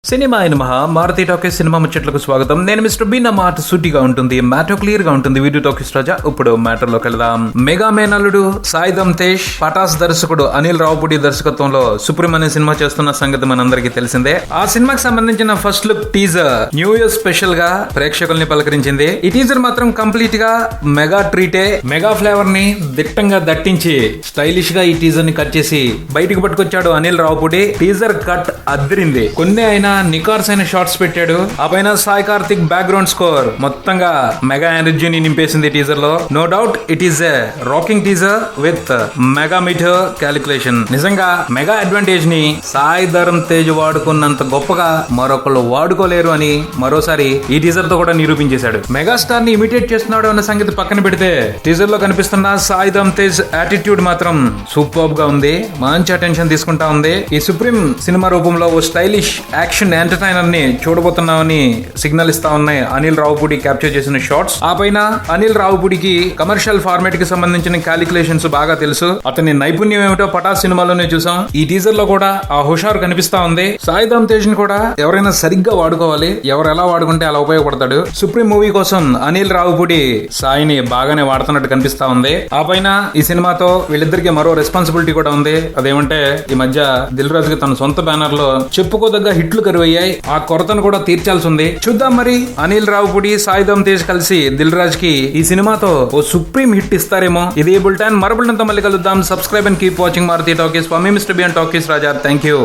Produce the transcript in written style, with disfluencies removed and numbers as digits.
Cinema అయిన మహా Maruti talkies cinema ముచ్చట్లకు స్వాగతం. నేను మిస్టర్ బి. నా మాట సూటిగా ఉంటుంది, మ్యాటర్ క్లియర్ గా ఉంటుంది. వీడియో టాకీస్ రాజా. ఇప్పుడు మ్యాటర్ లోకి వెళ్దాం. మెగా మేనల్లుడు సాయిధం తేజ్, పటాస్ దర్శకుడు అనిల్ రావుపూడి దర్శకత్వంలో సుప్రీం అనే సినిమా చేస్తున్న సంగతి మనందరికీ తెలిసిందే. ఆ సినిమాకి సంబంధించిన first look teaser new year special గా ప్రేక్షకుల్ని పలకరించింది. ఈ టీజర్ మాత్రం కంప్లీట్ గా మెగా ట్రీటే. మెగా ఫ్లేవర్ ని దిట్టంగా దట్టించి స్టైలిష్ గా ఈ టీజర్ ని కట్ చేసి బయటికి పట్టుకొచ్చాడు అనిల్ రావుపూడి. టీజర్ కట్ అద్దరింది. కొన్ని అయినా నికార్స్ అయిన షార్ట్స్ పెట్టాడు. ఆ పైన సాయి కార్తిక్ బ్యాక్గ్రౌండ్ స్కోర్ మొత్తంగా మెగా ఎనర్జీని నింపేసింది టీజర్ లో. No doubt it is a rocking teaser with mega meter calculation. నిజంగా మెగా అడ్వాంటేజ్ ని సాయి ధరమ్ తేజ్ వాడుకున్నంత గొప్పగా మరొకళ్ళు వాడుకోలేరు అని మరోసారి ఈ టీజర్ తో కూడా నిరూపించేశాడు. మెగాస్టార్ ని ఇమిటేట్ చేస్తున్నాడు అన్న సంగతి పక్కన పెడితే టీజర్ లో కనిపిస్తున్న సాయి ధరమ్ తేజ్ యాటిట్యూడ్ మాత్రం సూపర్ గా ఉంది. మంచి అటెన్షన్ తీసుకుంటా ఉంది. ఈ సుప్రీం సినిమా రూపంలో ఓ స్టైలిష్ యాక్షన్ ఎంటర్టైనర్ ని చూడబోతున్నామని సిగ్నల్ ఇస్తా ఉన్నాయి అనిల్ రావుపూడి క్యాప్చర్ చేసిన షార్ట్స్. ఆ పైన అనిల్ రావుపూడికి కమర్షియల్ ఫార్మాట్ కి సంబంధించిన క్యాలిక్యులేషన్స్ బాగా తెలుసు. అతని నైపుణ్యం ఏమిటో పటాస్ సినిమాలోనే చూసాం. ఈ టీజర్ లో కూడా ఆ హుషారు కనిపిస్తా ఉంది. సాయిధం తేజ్ ని కూడా ఎవరైనా సరిగ్గా వాడుకోవాలి. ఎవరు ఎలా వాడుకుంటే అలా ఉపయోగపడతాడు. సుప్రీం మూవీ కోసం అనిల్ రావుపూడి సాయిని బాగానే వాడుతున్నట్టు కనిపిస్తా ఉంది. ఆ పైన ఈ సినిమాతో వీళ్ళిద్దరికి మరో రెస్పాన్సిబిలిటీ కూడా ఉంది. అదేమంటే ఈ మధ్య దిల్ రాజు కి తన సొంత బ్యానర్ లో చెప్పుకోదగ్గ హిట్లు కరువయ్యాయి. ఆ కొరతను కూడా తీర్చాల్సి ఉంది. చూద్దాం మరి అనిల్ రావుపూడి సాయిధం తేజ్ కలిసి దిల్ రాజ్ కి ఈ సినిమాతో ఓ సుప్రీం హిట్ ఇస్తారేమో. ఇది బుల్టన్ మరో బుల్టన్ తో మళ్ళీ కలుద్దాం. Subscribe and keep watching Maruthi talkies. For me mister B and talkies Raja. Thank you.